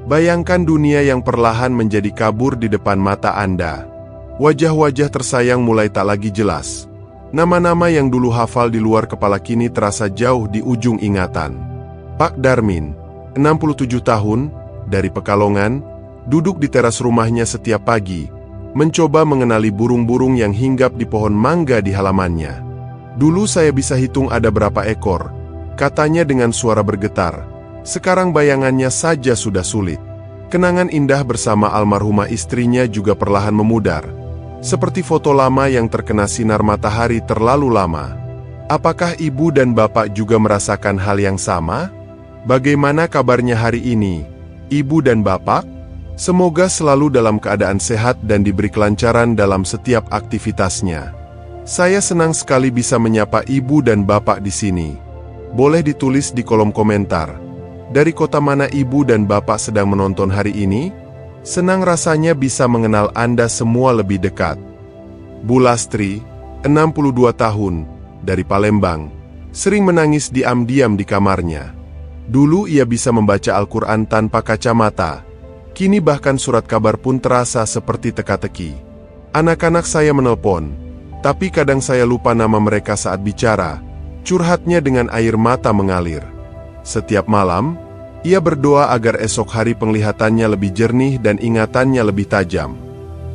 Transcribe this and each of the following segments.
Bayangkan dunia yang perlahan menjadi kabur di depan mata Anda. Wajah-wajah tersayang mulai tak lagi jelas. Nama-nama yang dulu hafal di luar kepala kini terasa jauh di ujung ingatan. Pak Darmin, 67 tahun, dari Pekalongan, duduk di teras rumahnya setiap pagi, mencoba mengenali burung-burung yang hinggap di pohon mangga di halamannya. Dulu saya bisa hitung ada berapa ekor, katanya dengan suara bergetar. Sekarang bayangannya saja sudah sulit. Kenangan indah bersama almarhumah istrinya juga perlahan memudar. Seperti foto lama yang terkena sinar matahari terlalu lama. Apakah ibu dan bapak juga merasakan hal yang sama? Bagaimana kabarnya hari ini, ibu dan bapak? Semoga selalu dalam keadaan sehat dan diberi kelancaran dalam setiap aktivitasnya. Saya senang sekali bisa menyapa ibu dan bapak di sini. Boleh ditulis di kolom komentar. Dari kota mana ibu dan bapak sedang menonton hari ini? Senang rasanya bisa mengenal Anda semua lebih dekat. Bu Lastri, 62 tahun, dari Palembang, sering menangis diam-diam di kamarnya. Dulu ia bisa membaca Al-Quran tanpa kacamata. Kini bahkan surat kabar pun terasa seperti teka-teki. Anak-anak saya menelpon, tapi kadang saya lupa nama mereka saat bicara. Curhatnya dengan air mata mengalir. Setiap malam, ia berdoa agar esok hari penglihatannya lebih jernih dan ingatannya lebih tajam.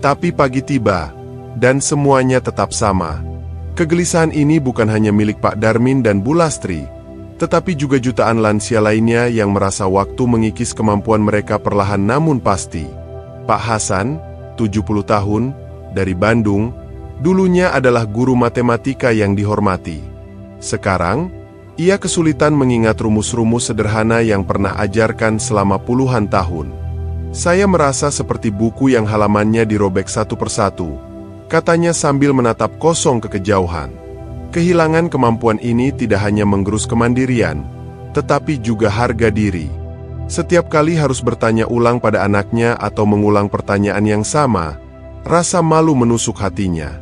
Tapi pagi tiba, dan semuanya tetap sama. Kegelisahan ini bukan hanya milik Pak Darmin dan Bu Lastri, tetapi juga jutaan lansia lainnya yang merasa waktu mengikis kemampuan mereka perlahan namun pasti. Pak Hasan, 70 tahun, dari Bandung, dulunya adalah guru matematika yang dihormati. Sekarang, ia kesulitan mengingat rumus-rumus sederhana yang pernah ajarkan selama puluhan tahun. Saya merasa seperti buku yang halamannya dirobek satu persatu, katanya sambil menatap kosong ke kejauhan. Kehilangan kemampuan ini tidak hanya menggerus kemandirian, tetapi juga harga diri. Setiap kali harus bertanya ulang pada anaknya atau mengulang pertanyaan yang sama, rasa malu menusuk hatinya.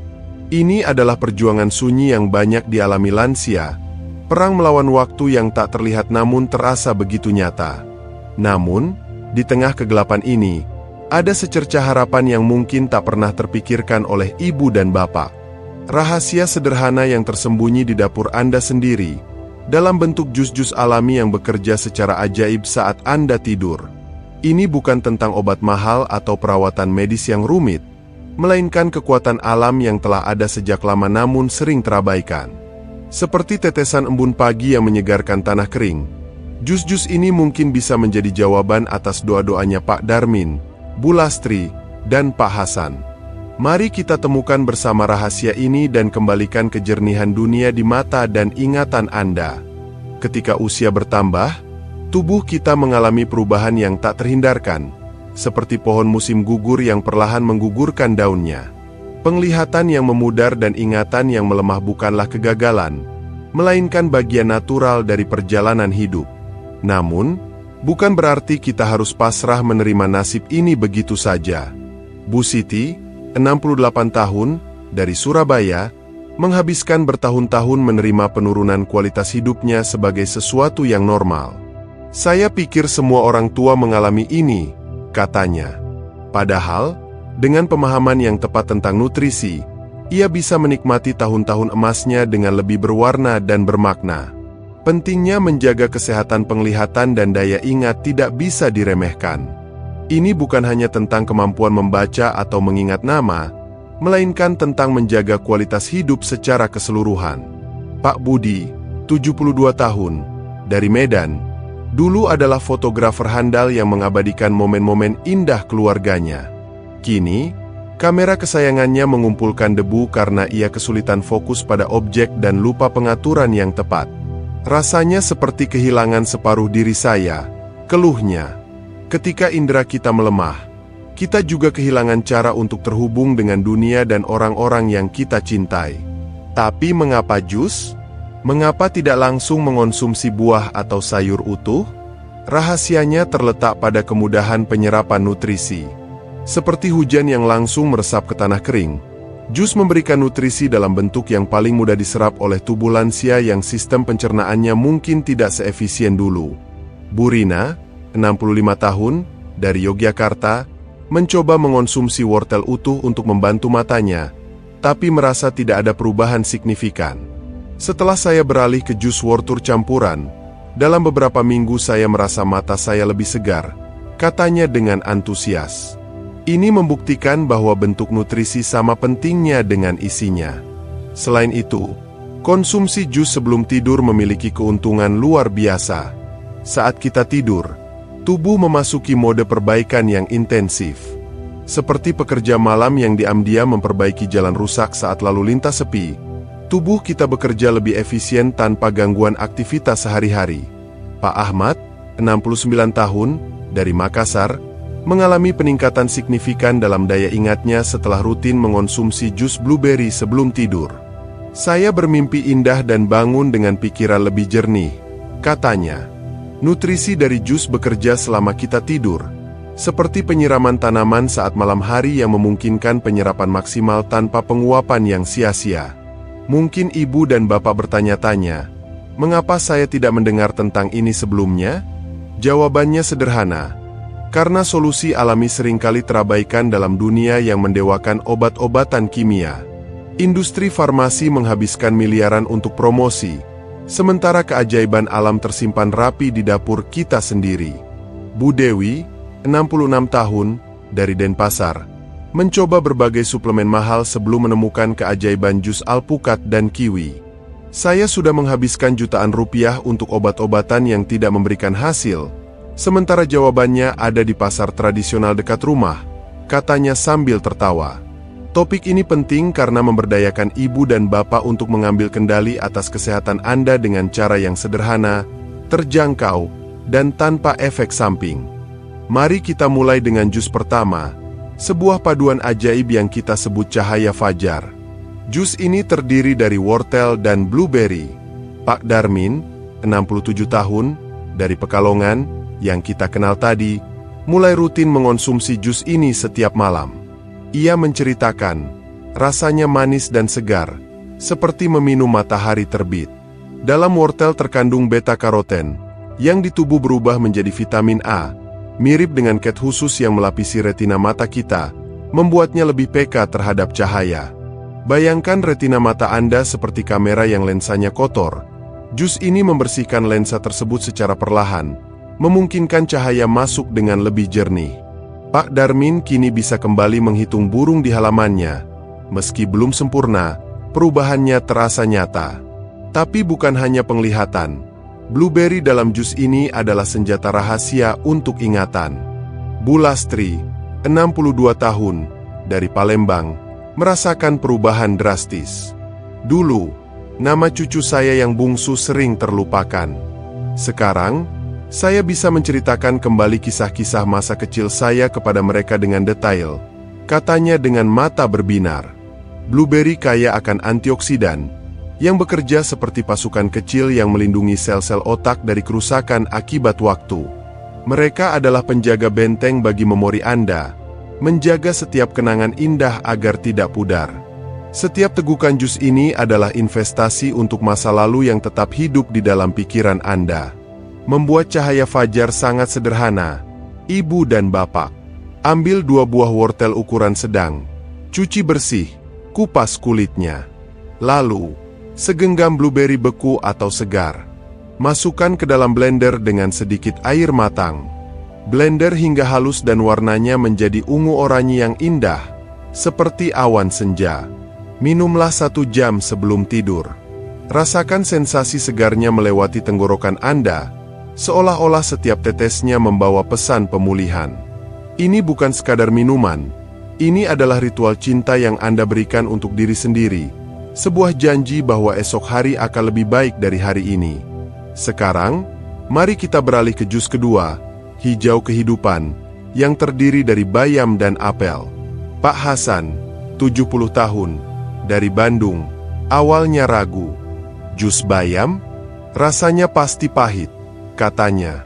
Ini adalah perjuangan sunyi yang banyak dialami lansia, perang melawan waktu yang tak terlihat namun terasa begitu nyata. Namun, di tengah kegelapan ini, ada secercah harapan yang mungkin tak pernah terpikirkan oleh ibu dan bapak. Rahasia sederhana yang tersembunyi di dapur Anda sendiri, dalam bentuk jus-jus alami yang bekerja secara ajaib saat Anda tidur. Ini bukan tentang obat mahal atau perawatan medis yang rumit, melainkan kekuatan alam yang telah ada sejak lama namun sering terabaikan. Seperti tetesan embun pagi yang menyegarkan tanah kering, jus-jus ini mungkin bisa menjadi jawaban atas doa-doanya Pak Darmin, Bu Lastri, dan Pak Hasan. Mari kita temukan bersama rahasia ini dan kembalikan kejernihan dunia di mata dan ingatan Anda. Ketika usia bertambah, tubuh kita mengalami perubahan yang tak terhindarkan, seperti pohon musim gugur yang perlahan menggugurkan daunnya. Penglihatan yang memudar dan ingatan yang melemah bukanlah kegagalan, melainkan bagian natural dari perjalanan hidup. Namun, bukan berarti kita harus pasrah menerima nasib ini begitu saja. Bu Siti, 68 tahun, dari Surabaya, menghabiskan bertahun-tahun menerima penurunan kualitas hidupnya sebagai sesuatu yang normal. Saya pikir semua orang tua mengalami ini, katanya. Padahal, dengan pemahaman yang tepat tentang nutrisi, ia bisa menikmati tahun-tahun emasnya dengan lebih berwarna dan bermakna. Pentingnya menjaga kesehatan penglihatan dan daya ingat tidak bisa diremehkan. Ini bukan hanya tentang kemampuan membaca atau mengingat nama, melainkan tentang menjaga kualitas hidup secara keseluruhan. Pak Budi, 72 tahun, dari Medan, dulu adalah fotografer handal yang mengabadikan momen-momen indah keluarganya. Kini, kamera kesayangannya mengumpulkan debu karena ia kesulitan fokus pada objek dan lupa pengaturan yang tepat. Rasanya seperti kehilangan separuh diri saya, keluhnya. Ketika indera kita melemah, kita juga kehilangan cara untuk terhubung dengan dunia dan orang-orang yang kita cintai. Tapi mengapa jus? Mengapa tidak langsung mengonsumsi buah atau sayur utuh? Rahasianya terletak pada kemudahan penyerapan nutrisi. Seperti hujan yang langsung meresap ke tanah kering, jus memberikan nutrisi dalam bentuk yang paling mudah diserap oleh tubuh lansia yang sistem pencernaannya mungkin tidak seefisien dulu. Bu Rina, 65 tahun, dari Yogyakarta, mencoba mengonsumsi wortel utuh untuk membantu matanya, tapi merasa tidak ada perubahan signifikan. Setelah saya beralih ke jus wortel campuran, dalam beberapa minggu saya merasa mata saya lebih segar, katanya dengan antusias. Ini membuktikan bahwa bentuk nutrisi sama pentingnya dengan isinya. Selain itu, konsumsi jus sebelum tidur memiliki keuntungan luar biasa. Saat kita tidur, tubuh memasuki mode perbaikan yang intensif. Seperti pekerja malam yang diam-diam memperbaiki jalan rusak saat lalu lintas sepi, tubuh kita bekerja lebih efisien tanpa gangguan aktivitas sehari-hari. Pak Ahmad, 69 tahun, dari Makassar, mengalami peningkatan signifikan dalam daya ingatnya setelah rutin mengonsumsi jus blueberry sebelum tidur. Saya bermimpi indah dan bangun dengan pikiran lebih jernih, katanya. Nutrisi dari jus bekerja selama kita tidur, seperti penyiraman tanaman saat malam hari yang memungkinkan penyerapan maksimal tanpa penguapan yang sia-sia. Mungkin ibu dan bapak bertanya-tanya, mengapa saya tidak mendengar tentang ini sebelumnya? Jawabannya sederhana. Karena solusi alami seringkali terabaikan dalam dunia yang mendewakan obat-obatan kimia. Industri farmasi menghabiskan miliaran untuk promosi, sementara keajaiban alam tersimpan rapi di dapur kita sendiri. Bu Dewi, 66 tahun, dari Denpasar, mencoba berbagai suplemen mahal sebelum menemukan keajaiban jus alpukat dan kiwi. Saya sudah menghabiskan jutaan rupiah untuk obat-obatan yang tidak memberikan hasil, sementara jawabannya ada di pasar tradisional dekat rumah, katanya sambil tertawa. Topik ini penting karena memberdayakan ibu dan bapak untuk mengambil kendali atas kesehatan Anda dengan cara yang sederhana, terjangkau, dan tanpa efek samping. Mari kita mulai dengan jus pertama, sebuah paduan ajaib yang kita sebut cahaya fajar. Jus ini terdiri dari wortel dan blueberry. Pak Darmin, 67 tahun, dari Pekalongan, yang kita kenal tadi, mulai rutin mengonsumsi jus ini setiap malam. Ia menceritakan, rasanya manis dan segar, seperti meminum matahari terbit. Dalam wortel terkandung beta-karoten, yang di tubuh berubah menjadi vitamin A, mirip dengan cat khusus yang melapisi retina mata kita, membuatnya lebih peka terhadap cahaya. Bayangkan retina mata Anda seperti kamera yang lensanya kotor. Jus ini membersihkan lensa tersebut secara perlahan, memungkinkan cahaya masuk dengan lebih jernih. Pak Darmin kini bisa kembali menghitung burung di halamannya. Meski belum sempurna, perubahannya terasa nyata. Tapi bukan hanya penglihatan. Blueberry dalam jus ini adalah senjata rahasia untuk ingatan. Bu Lastri, 62 tahun, dari Palembang, merasakan perubahan drastis. Dulu, nama cucu saya yang bungsu sering terlupakan. Sekarang, saya bisa menceritakan kembali kisah-kisah masa kecil saya kepada mereka dengan detail, katanya dengan mata berbinar. Blueberry kaya akan antioksidan, yang bekerja seperti pasukan kecil yang melindungi sel-sel otak dari kerusakan akibat waktu. Mereka adalah penjaga benteng bagi memori Anda, menjaga setiap kenangan indah agar tidak pudar. Setiap tegukan jus ini adalah investasi untuk masa lalu yang tetap hidup di dalam pikiran Anda. Membuat cahaya fajar sangat sederhana. Ibu dan bapak, ambil 2 buah wortel ukuran sedang, cuci bersih, kupas kulitnya. Lalu, segenggam blueberry beku atau segar. Masukkan ke dalam blender dengan sedikit air matang. Blender hingga halus dan warnanya menjadi ungu oranye yang indah, seperti awan senja. Minumlah 1 jam sebelum tidur. Rasakan sensasi segarnya melewati tenggorokan Anda, seolah-olah setiap tetesnya membawa pesan pemulihan. Ini bukan sekadar minuman, ini adalah ritual cinta yang Anda berikan untuk diri sendiri, sebuah janji bahwa esok hari akan lebih baik dari hari ini. Sekarang, mari kita beralih ke jus kedua, hijau kehidupan, yang terdiri dari bayam dan apel. Pak Hasan, 70 tahun, dari Bandung, awalnya ragu. Jus bayam? Rasanya pasti pahit, katanya.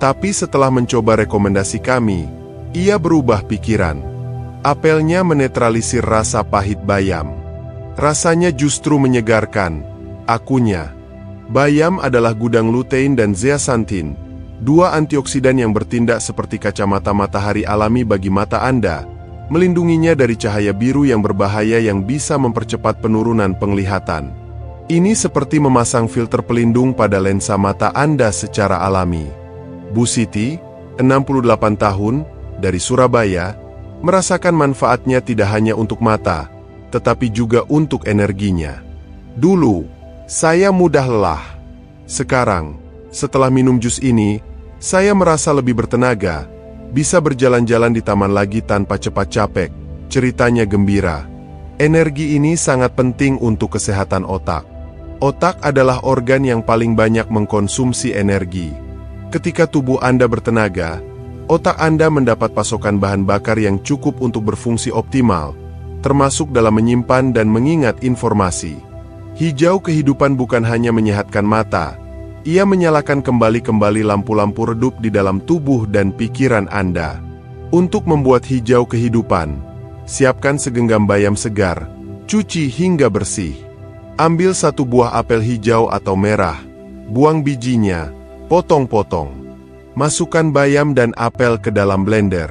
Tapi setelah mencoba rekomendasi kami, ia berubah pikiran. Apelnya menetralisir rasa pahit bayam. Rasanya justru menyegarkan, akunya. Bayam adalah gudang lutein dan zeaxanthin, Dua antioksidan yang bertindak seperti kacamata matahari alami bagi mata Anda, melindunginya dari cahaya biru yang berbahaya yang bisa mempercepat penurunan penglihatan. Ini seperti memasang filter pelindung pada lensa mata Anda secara alami. Bu Siti, 68 tahun, dari Surabaya, merasakan manfaatnya tidak hanya untuk mata, tetapi juga untuk energinya. Dulu, saya mudah lelah. Sekarang, setelah minum jus ini, saya merasa lebih bertenaga, bisa berjalan-jalan di taman lagi tanpa cepat capek, ceritanya gembira. Energi ini sangat penting untuk kesehatan otak. Otak adalah organ yang paling banyak mengkonsumsi energi. Ketika tubuh Anda bertenaga, otak Anda mendapat pasokan bahan bakar yang cukup untuk berfungsi optimal, termasuk dalam menyimpan dan mengingat informasi. Hijau kehidupan bukan hanya menyehatkan mata, ia menyalakan kembali lampu-lampu redup di dalam tubuh dan pikiran Anda. Untuk membuat hijau kehidupan, siapkan segenggam bayam segar, cuci hingga bersih. Ambil satu buah apel hijau atau merah, buang bijinya, potong-potong. Masukkan bayam dan apel ke dalam blender.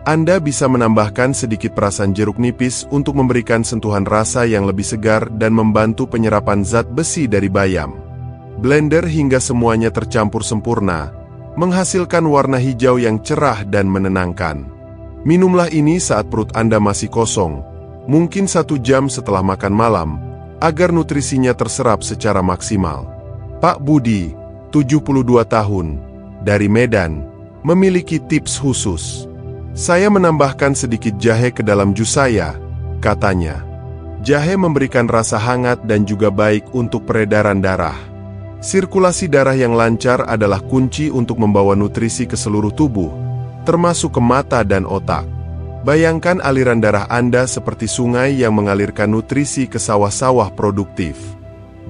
Anda bisa menambahkan sedikit perasan jeruk nipis untuk memberikan sentuhan rasa yang lebih segar dan membantu penyerapan zat besi dari bayam. Blender hingga semuanya tercampur sempurna, menghasilkan warna hijau yang cerah dan menenangkan. Minumlah ini saat perut Anda masih kosong, mungkin 1 jam setelah makan malam, agar nutrisinya terserap secara maksimal. Pak Budi, 72 tahun, dari Medan, memiliki tips khusus. Saya menambahkan sedikit jahe ke dalam jus saya, katanya. Jahe memberikan rasa hangat dan juga baik untuk peredaran darah. Sirkulasi darah yang lancar adalah kunci untuk membawa nutrisi ke seluruh tubuh, termasuk ke mata dan otak. Bayangkan aliran darah Anda seperti sungai yang mengalirkan nutrisi ke sawah-sawah produktif.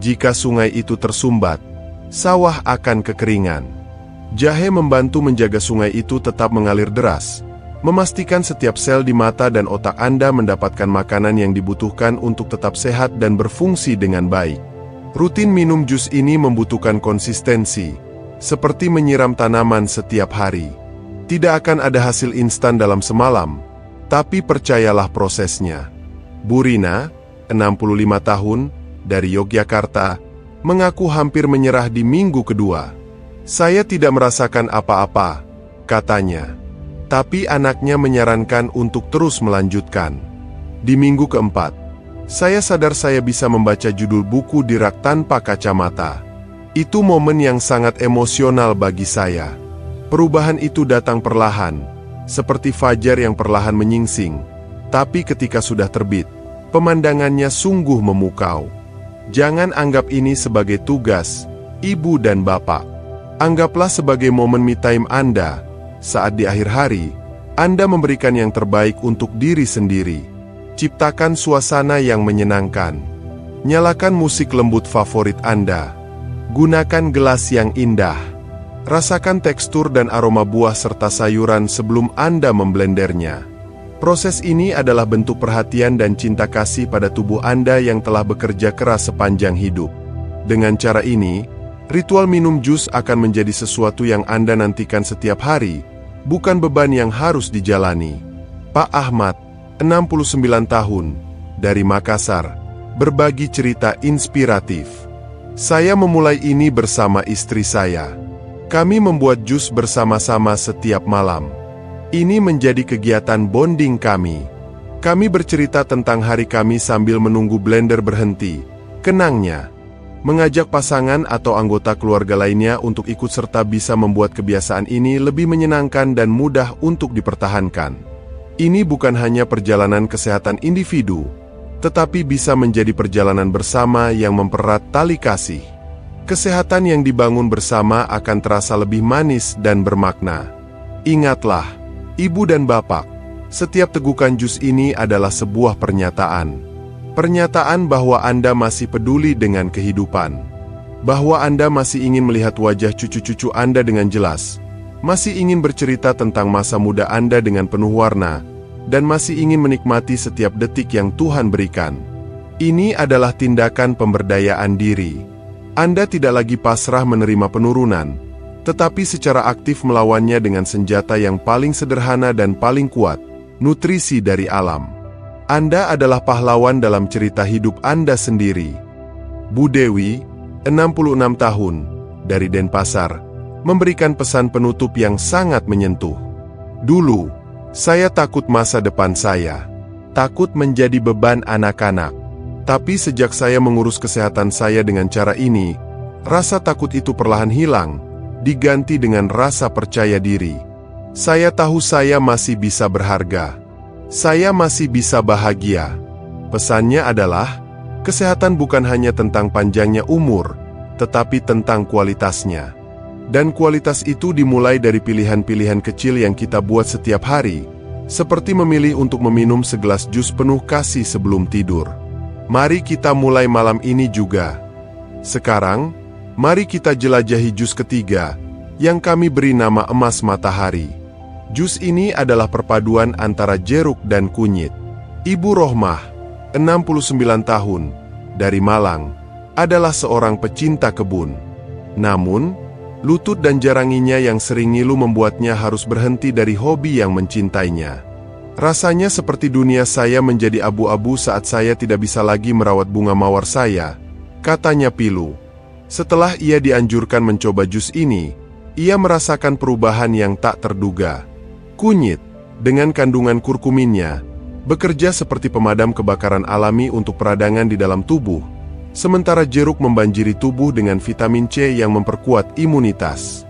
Jika sungai itu tersumbat, sawah akan kekeringan. Jahe membantu menjaga sungai itu tetap mengalir deras, memastikan setiap sel di mata dan otak Anda mendapatkan makanan yang dibutuhkan untuk tetap sehat dan berfungsi dengan baik. Rutin minum jus ini membutuhkan konsistensi, seperti menyiram tanaman setiap hari. Tidak akan ada hasil instan dalam semalam, tapi percayalah prosesnya. Bu Rina, 65 tahun, dari Yogyakarta, mengaku hampir menyerah di minggu kedua. Saya tidak merasakan apa-apa, katanya. Tapi anaknya menyarankan untuk terus melanjutkan. Di minggu keempat, saya sadar saya bisa membaca judul buku di rak tanpa kacamata. Itu momen yang sangat emosional bagi saya. Perubahan itu datang perlahan, seperti fajar yang perlahan menyingsing. Tapi ketika sudah terbit, pemandangannya sungguh memukau. Jangan anggap ini sebagai tugas, ibu dan bapak. Anggaplah sebagai momen me time Anda, saat di akhir hari, Anda memberikan yang terbaik untuk diri sendiri. Ciptakan suasana yang menyenangkan. Nyalakan musik lembut favorit Anda. Gunakan gelas yang indah. Rasakan tekstur dan aroma buah serta sayuran sebelum Anda memblendernya. Proses ini adalah bentuk perhatian dan cinta kasih pada tubuh Anda yang telah bekerja keras sepanjang hidup. Dengan cara ini, ritual minum jus akan menjadi sesuatu yang Anda nantikan setiap hari, bukan beban yang harus dijalani. Pak Ahmad, 69 tahun, dari Makassar, berbagi cerita inspiratif. Saya memulai ini bersama istri saya. Kami membuat jus bersama-sama setiap malam. Ini menjadi kegiatan bonding kami. Kami bercerita tentang hari kami sambil menunggu blender berhenti. Kenangnya, mengajak pasangan atau anggota keluarga lainnya untuk ikut serta bisa membuat kebiasaan ini lebih menyenangkan dan mudah untuk dipertahankan. Ini bukan hanya perjalanan kesehatan individu, tetapi bisa menjadi perjalanan bersama yang mempererat tali kasih. Kesehatan yang dibangun bersama akan terasa lebih manis dan bermakna. Ingatlah, ibu dan bapak, setiap tegukan jus ini adalah sebuah pernyataan. Pernyataan bahwa Anda masih peduli dengan kehidupan. Bahwa Anda masih ingin melihat wajah cucu-cucu Anda dengan jelas. Masih ingin bercerita tentang masa muda Anda dengan penuh warna, dan masih ingin menikmati setiap detik yang Tuhan berikan. Ini adalah tindakan pemberdayaan diri. Anda tidak lagi pasrah menerima penurunan, tetapi secara aktif melawannya dengan senjata yang paling sederhana dan paling kuat, nutrisi dari alam. Anda adalah pahlawan dalam cerita hidup Anda sendiri. Bu Dewi, 66 tahun, dari Denpasar, memberikan pesan penutup yang sangat menyentuh. Dulu, saya takut masa depan saya. Takut menjadi beban anak-anak. Tapi sejak saya mengurus kesehatan saya dengan cara ini, rasa takut itu perlahan hilang, diganti dengan rasa percaya diri. Saya tahu saya masih bisa berharga. Saya masih bisa bahagia. Pesannya adalah, kesehatan bukan hanya tentang panjangnya umur, tetapi tentang kualitasnya. Dan kualitas itu dimulai dari pilihan-pilihan kecil yang kita buat setiap hari, seperti memilih untuk meminum segelas jus penuh kasih sebelum tidur. Mari kita mulai malam ini juga. Sekarang, mari kita jelajahi jus ketiga, yang kami beri nama emas matahari. Jus ini adalah perpaduan antara jeruk dan kunyit. Ibu Rohmah, 69 tahun, dari Malang, adalah seorang pecinta kebun. Namun, lutut dan jaranginya yang sering ngilu membuatnya harus berhenti dari hobi yang mencintainya. Rasanya seperti dunia saya menjadi abu-abu saat saya tidak bisa lagi merawat bunga mawar saya, katanya pilu. Setelah ia dianjurkan mencoba jus ini, ia merasakan perubahan yang tak terduga. Kunyit, dengan kandungan kurkuminnya, bekerja seperti pemadam kebakaran alami untuk peradangan di dalam tubuh, sementara jeruk membanjiri tubuh dengan vitamin C yang memperkuat imunitas.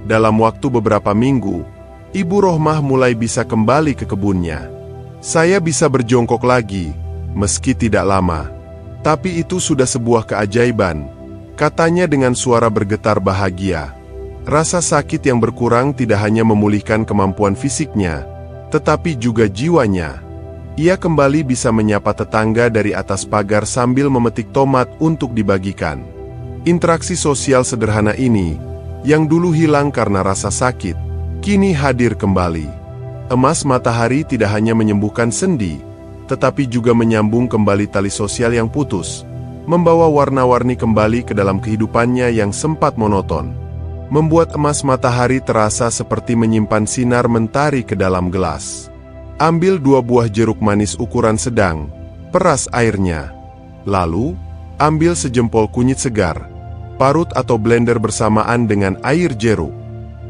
Dalam waktu beberapa minggu, Ibu Rohmah mulai bisa kembali ke kebunnya. Saya bisa berjongkok lagi, meski tidak lama. Tapi itu sudah sebuah keajaiban, katanya dengan suara bergetar bahagia. Rasa sakit yang berkurang tidak hanya memulihkan kemampuan fisiknya, tetapi juga jiwanya. Ia kembali bisa menyapa tetangga dari atas pagar sambil memetik tomat untuk dibagikan. Interaksi sosial sederhana ini, yang dulu hilang karena rasa sakit, kini hadir kembali. Emas matahari tidak hanya menyembuhkan sendi, tetapi juga menyambung kembali tali sosial yang putus, membawa warna-warni kembali ke dalam kehidupannya yang sempat monoton. Membuat emas matahari terasa seperti menyimpan sinar mentari ke dalam gelas. Ambil 2 buah jeruk manis ukuran sedang, peras airnya. Lalu, ambil sejempol kunyit segar, parut atau blender bersamaan dengan air jeruk.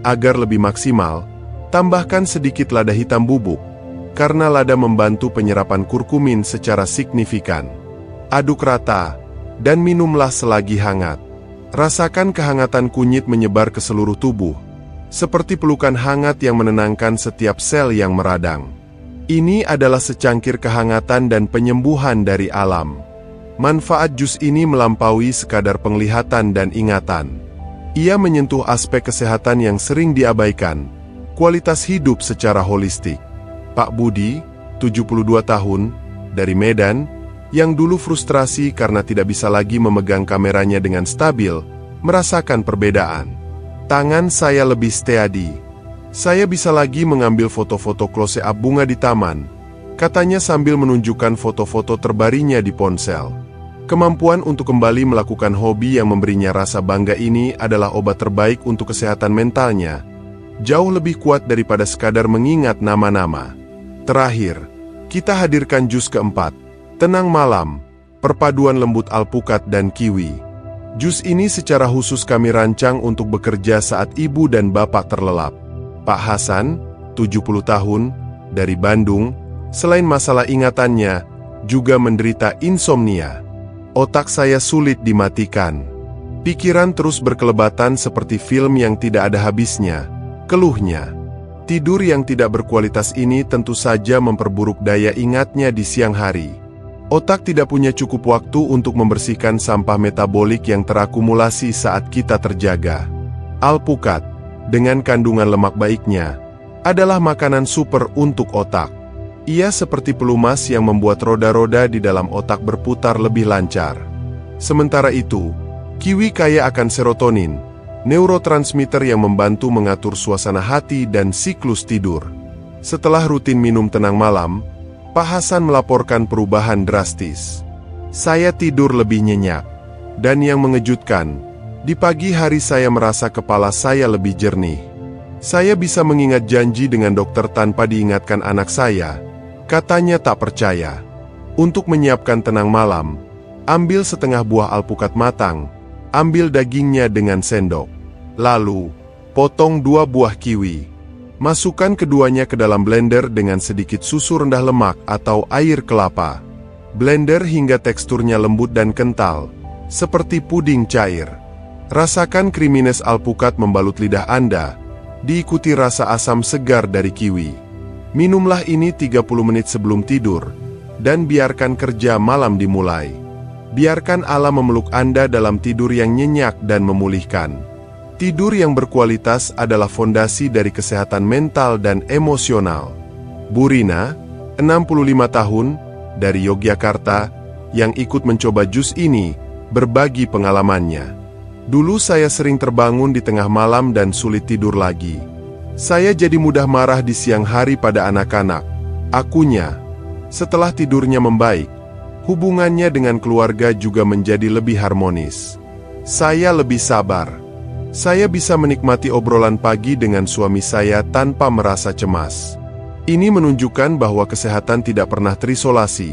Agar lebih maksimal, tambahkan sedikit lada hitam bubuk, karena lada membantu penyerapan kurkumin secara signifikan. Aduk rata, dan minumlah selagi hangat. Rasakan kehangatan kunyit menyebar ke seluruh tubuh, seperti pelukan hangat yang menenangkan setiap sel yang meradang. Ini adalah secangkir kehangatan dan penyembuhan dari alam. Manfaat jus ini melampaui sekadar penglihatan dan ingatan. Ia menyentuh aspek kesehatan yang sering diabaikan, kualitas hidup secara holistik. Pak Budi, 72 tahun, dari Medan, yang dulu frustrasi karena tidak bisa lagi memegang kameranya dengan stabil, merasakan perbedaan. Tangan saya lebih steady. Saya bisa lagi mengambil foto-foto close-up bunga di taman, katanya sambil menunjukkan foto-foto terbarunya di ponsel. Kemampuan untuk kembali melakukan hobi yang memberinya rasa bangga ini adalah obat terbaik untuk kesehatan mentalnya. Jauh lebih kuat daripada sekadar mengingat nama-nama. Terakhir, kita hadirkan jus keempat, Tenang Malam, perpaduan lembut alpukat dan kiwi. Jus ini secara khusus kami rancang untuk bekerja saat ibu dan bapak terlelap. Pak Hasan, 70 tahun, dari Bandung, selain masalah ingatannya, juga menderita insomnia. Otak saya sulit dimatikan. Pikiran terus berkelebatan seperti film yang tidak ada habisnya, keluhnya. Tidur yang tidak berkualitas ini tentu saja memperburuk daya ingatnya di siang hari. Otak tidak punya cukup waktu untuk membersihkan sampah metabolik yang terakumulasi saat kita terjaga. Alpukat, dengan kandungan lemak baiknya, adalah makanan super untuk otak. Ia seperti pelumas yang membuat roda-roda di dalam otak berputar lebih lancar. Sementara itu, kiwi kaya akan serotonin, neurotransmitter yang membantu mengatur suasana hati dan siklus tidur. Setelah rutin minum Tenang Malam, Pak Hasan melaporkan perubahan drastis. Saya tidur lebih nyenyak. Dan yang mengejutkan, Di pagi hari saya merasa kepala saya lebih jernih. Saya bisa mengingat janji dengan dokter tanpa diingatkan anak saya. Katanya tak percaya. Untuk menyiapkan tenang malam, ambil setengah buah alpukat matang, ambil dagingnya dengan sendok. Lalu, potong 2 buah kiwi. Masukkan keduanya ke dalam blender dengan sedikit susu rendah lemak atau air kelapa. Blender hingga teksturnya lembut dan kental, seperti puding cair. Rasakan creaminess alpukat membalut lidah Anda, diikuti rasa asam segar dari kiwi. Minumlah ini 30 menit sebelum tidur, dan biarkan kerja malam dimulai. Biarkan alam memeluk Anda dalam tidur yang nyenyak dan memulihkan. Tidur yang berkualitas adalah fondasi dari kesehatan mental dan emosional. Bu Rina, 65 tahun, dari Yogyakarta, yang ikut mencoba jus ini, berbagi pengalamannya. Dulu saya sering terbangun di tengah malam dan sulit tidur lagi. Saya jadi mudah marah di siang hari pada anak-anak. Akunya, setelah tidurnya membaik, hubungannya dengan keluarga juga menjadi lebih harmonis. Saya lebih sabar. Saya bisa menikmati obrolan pagi dengan suami saya tanpa merasa cemas. Ini menunjukkan bahwa kesehatan tidak pernah terisolasi.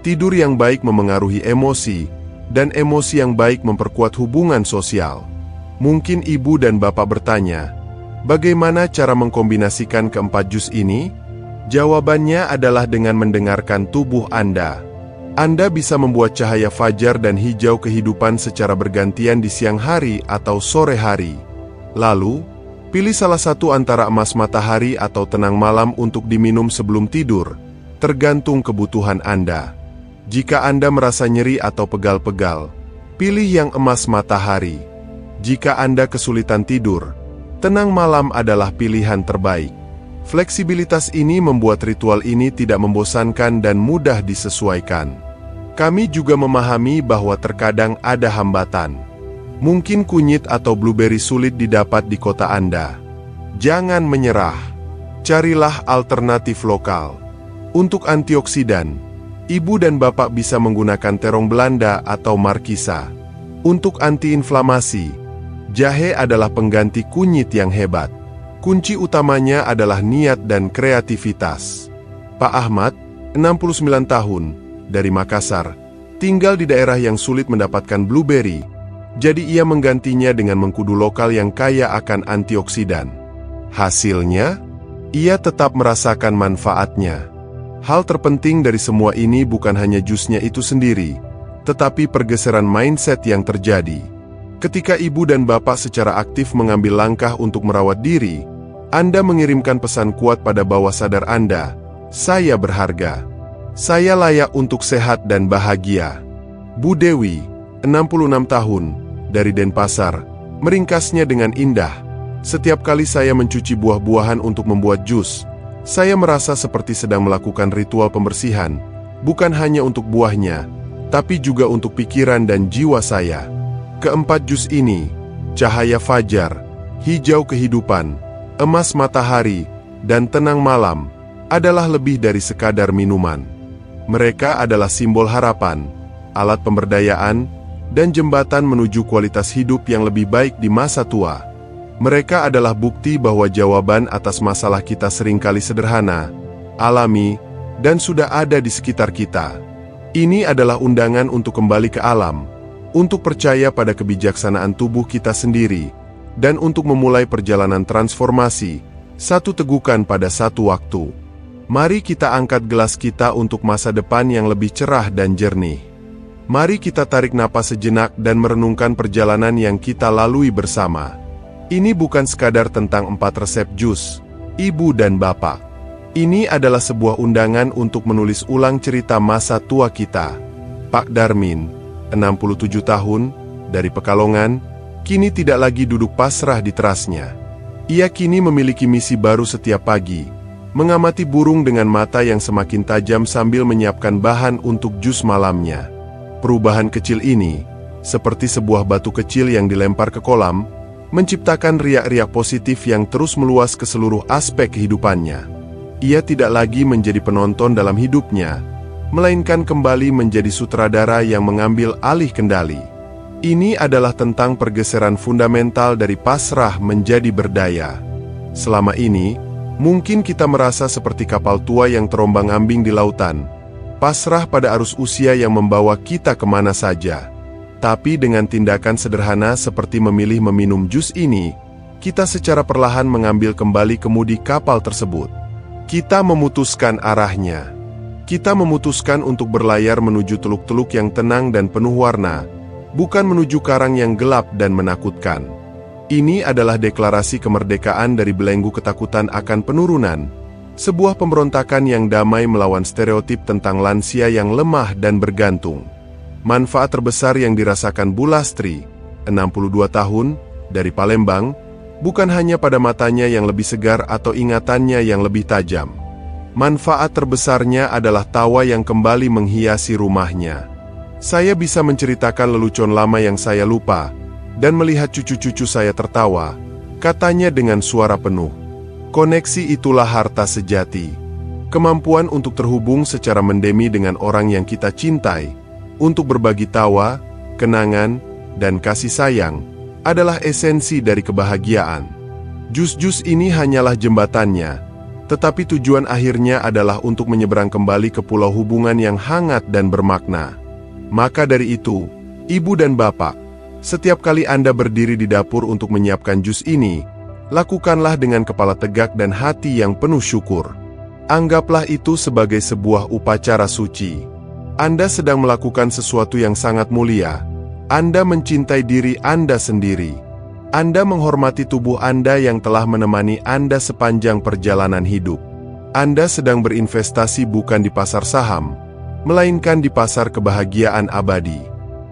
Tidur yang baik memengaruhi emosi, dan emosi yang baik memperkuat hubungan sosial. Mungkin ibu dan bapak bertanya, bagaimana cara mengkombinasikan keempat jus ini? Jawabannya adalah dengan mendengarkan tubuh Anda. Anda bisa membuat cahaya fajar dan hijau kehidupan secara bergantian di siang hari atau sore hari. Lalu, pilih salah satu antara emas matahari atau tenang malam untuk diminum sebelum tidur, tergantung kebutuhan Anda. Jika Anda merasa nyeri atau pegal-pegal, pilih yang emas matahari. Jika Anda kesulitan tidur, tenang malam adalah pilihan terbaik. Fleksibilitas ini membuat ritual ini tidak membosankan dan mudah disesuaikan. Kami juga memahami bahwa terkadang ada hambatan. Mungkin kunyit atau blueberry sulit didapat di kota Anda. Jangan menyerah. Carilah alternatif lokal. Untuk antioksidan, ibu dan bapak bisa menggunakan terong Belanda atau markisa. Untuk antiinflamasi, jahe adalah pengganti kunyit yang hebat. Kunci utamanya adalah niat dan kreativitas. Pak Ahmad, 69 tahun, dari Makassar, tinggal di daerah yang sulit mendapatkan blueberry, jadi ia menggantinya dengan mengkudu lokal yang kaya akan antioksidan. Hasilnya, ia tetap merasakan manfaatnya. Hal terpenting dari semua ini bukan hanya jusnya itu sendiri, tetapi pergeseran mindset yang terjadi. Ketika ibu dan bapak secara aktif mengambil langkah untuk merawat diri, Anda mengirimkan pesan kuat pada bawah sadar Anda, saya berharga. Saya layak untuk sehat dan bahagia. Bu Dewi, 66 tahun, dari Denpasar, meringkasnya dengan indah. Setiap kali saya mencuci buah-buahan untuk membuat jus, saya merasa seperti sedang melakukan ritual pembersihan, bukan hanya untuk buahnya, tapi juga untuk pikiran dan jiwa saya. Keempat jus ini, cahaya fajar, hijau kehidupan, emas matahari, dan tenang malam, adalah lebih dari sekadar minuman. Mereka adalah simbol harapan, alat pemberdayaan, dan jembatan menuju kualitas hidup yang lebih baik di masa tua. Mereka adalah bukti bahwa jawaban atas masalah kita seringkali sederhana, alami, dan sudah ada di sekitar kita. Ini adalah undangan untuk kembali ke alam, untuk percaya pada kebijaksanaan tubuh kita sendiri, dan untuk memulai perjalanan transformasi, satu tegukan pada satu waktu. Mari kita angkat gelas kita untuk masa depan yang lebih cerah dan jernih. Mari kita tarik napas sejenak dan merenungkan perjalanan yang kita lalui bersama. Ini bukan sekadar tentang 4 resep jus, ibu dan bapak. Ini adalah sebuah undangan untuk menulis ulang cerita masa tua kita. Pak Darmin, 67 tahun, dari Pekalongan, kini tidak lagi duduk pasrah di terasnya. Ia kini memiliki misi baru setiap pagi, mengamati burung dengan mata yang semakin tajam sambil menyiapkan bahan untuk jus malamnya. Perubahan kecil ini, seperti sebuah batu kecil yang dilempar ke kolam, menciptakan riak-riak positif yang terus meluas ke seluruh aspek kehidupannya. Ia tidak lagi menjadi penonton dalam hidupnya, melainkan kembali menjadi sutradara yang mengambil alih kendali. Ini adalah tentang pergeseran fundamental dari pasrah menjadi berdaya. Selama ini, mungkin kita merasa seperti kapal tua yang terombang-ambing di lautan, pasrah pada arus usia yang membawa kita kemana saja. Tapi dengan tindakan sederhana seperti memilih meminum jus ini, kita secara perlahan mengambil kembali kemudi kapal tersebut. Kita memutuskan arahnya. Kita memutuskan untuk berlayar menuju teluk-teluk yang tenang dan penuh warna, bukan menuju karang yang gelap dan menakutkan. Ini adalah deklarasi kemerdekaan dari belenggu ketakutan akan penurunan, sebuah pemberontakan yang damai melawan stereotip tentang lansia yang lemah dan bergantung. Manfaat terbesar yang dirasakan Bu Lastri, 62 tahun, dari Palembang, bukan hanya pada matanya yang lebih segar atau ingatannya yang lebih tajam. Manfaat terbesarnya adalah tawa yang kembali menghiasi rumahnya. Saya bisa menceritakan lelucon lama yang saya lupa, dan melihat cucu-cucu saya tertawa, katanya dengan suara penuh. Koneksi itulah harta sejati. Kemampuan untuk terhubung secara mendemi dengan orang yang kita cintai, untuk berbagi tawa, kenangan, dan kasih sayang, adalah esensi dari kebahagiaan. Jus-jus ini hanyalah jembatannya, tetapi tujuan akhirnya adalah untuk menyeberang kembali ke pulau hubungan yang hangat dan bermakna. Maka dari itu, Ibu dan Bapak, setiap kali Anda berdiri di dapur untuk menyiapkan jus ini, lakukanlah dengan kepala tegak dan hati yang penuh syukur. Anggaplah itu sebagai sebuah upacara suci. Anda sedang melakukan sesuatu yang sangat mulia. Anda mencintai diri Anda sendiri. Anda menghormati tubuh Anda yang telah menemani Anda sepanjang perjalanan hidup. Anda sedang berinvestasi bukan di pasar saham, melainkan di pasar kebahagiaan abadi.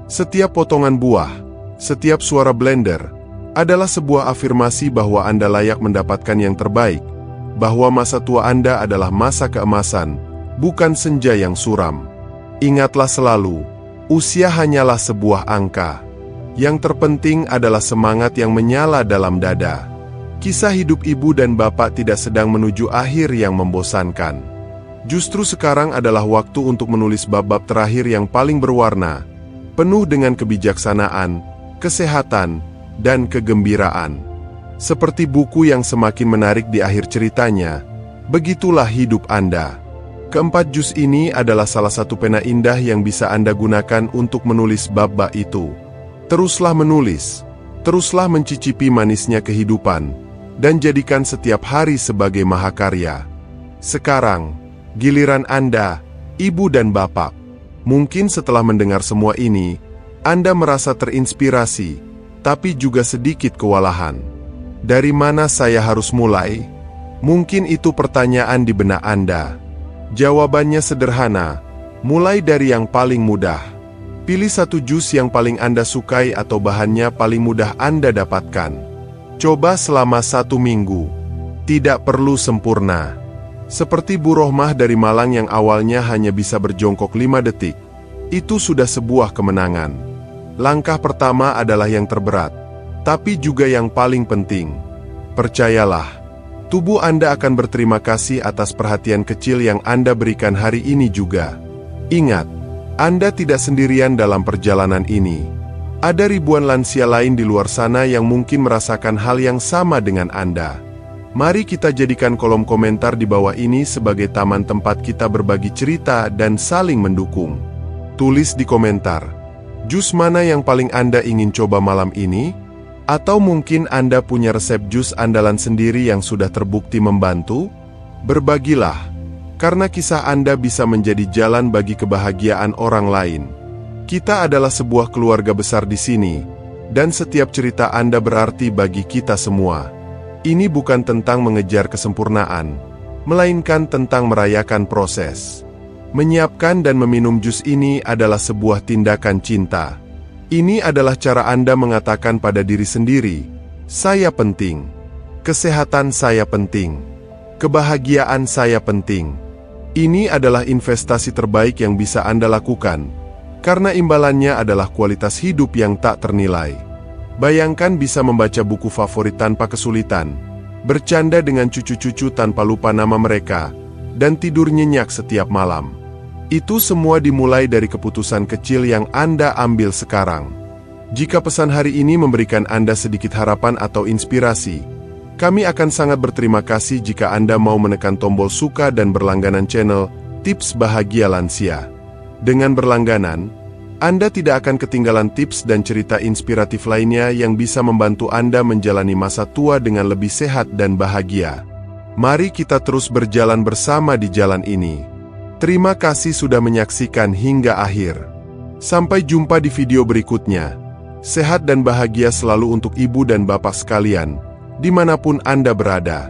Setiap potongan buah, setiap suara blender, adalah sebuah afirmasi bahwa Anda layak mendapatkan yang terbaik, bahwa masa tua Anda adalah masa keemasan, bukan senja yang suram. Ingatlah selalu, usia hanyalah sebuah angka. Yang terpenting adalah semangat yang menyala dalam dada. Kisah hidup ibu dan bapak tidak sedang menuju akhir yang membosankan. Justru sekarang adalah waktu untuk menulis bab-bab terakhir yang paling berwarna, penuh dengan kebijaksanaan, kesehatan, dan kegembiraan. Seperti buku yang semakin menarik di akhir ceritanya, begitulah hidup Anda. Keempat jus ini adalah salah satu pena indah yang bisa Anda gunakan untuk menulis bab-bab itu. Teruslah menulis, teruslah mencicipi manisnya kehidupan, dan jadikan setiap hari sebagai mahakarya. Sekarang, giliran Anda, Ibu dan Bapak. Mungkin setelah mendengar semua ini, Anda merasa terinspirasi, tapi juga sedikit kewalahan. Dari mana saya harus mulai? Mungkin itu pertanyaan di benak Anda. Jawabannya sederhana, mulai dari yang paling mudah. Pilih satu jus yang paling Anda sukai atau bahannya paling mudah Anda dapatkan. Coba selama 1 minggu. Tidak perlu sempurna. Seperti Bu Rohmah dari Malang yang awalnya hanya bisa berjongkok 5 detik. Itu sudah sebuah kemenangan. Langkah pertama adalah yang terberat, tapi juga yang paling penting. Percayalah. Tubuh Anda akan berterima kasih atas perhatian kecil yang Anda berikan hari ini juga. Ingat, Anda tidak sendirian dalam perjalanan ini. Ada ribuan lansia lain di luar sana yang mungkin merasakan hal yang sama dengan Anda. Mari kita jadikan kolom komentar di bawah ini sebagai taman tempat kita berbagi cerita dan saling mendukung. Tulis di komentar, jus mana yang paling Anda ingin coba malam ini? Atau mungkin Anda punya resep jus andalan sendiri yang sudah terbukti membantu? Berbagilah, karena kisah Anda bisa menjadi jalan bagi kebahagiaan orang lain. Kita adalah sebuah keluarga besar di sini, dan setiap cerita Anda berarti bagi kita semua. Ini bukan tentang mengejar kesempurnaan, melainkan tentang merayakan proses. Menyiapkan dan meminum jus ini adalah sebuah tindakan cinta. Ini adalah cara Anda mengatakan pada diri sendiri, saya penting, kesehatan saya penting, kebahagiaan saya penting. Ini adalah investasi terbaik yang bisa Anda lakukan, karena imbalannya adalah kualitas hidup yang tak ternilai. Bayangkan bisa membaca buku favorit tanpa kesulitan, bercanda dengan cucu-cucu tanpa lupa nama mereka, dan tidur nyenyak setiap malam. Itu semua dimulai dari keputusan kecil yang Anda ambil sekarang. Jika pesan hari ini memberikan Anda sedikit harapan atau inspirasi, kami akan sangat berterima kasih jika Anda mau menekan tombol suka dan berlangganan channel Tips Bahagia Lansia. Dengan berlangganan, Anda tidak akan ketinggalan tips dan cerita inspiratif lainnya yang bisa membantu Anda menjalani masa tua dengan lebih sehat dan bahagia. Mari kita terus berjalan bersama di jalan ini. Terima kasih sudah menyaksikan hingga akhir. Sampai jumpa di video berikutnya. Sehat dan bahagia selalu untuk ibu dan bapak sekalian, dimanapun Anda berada.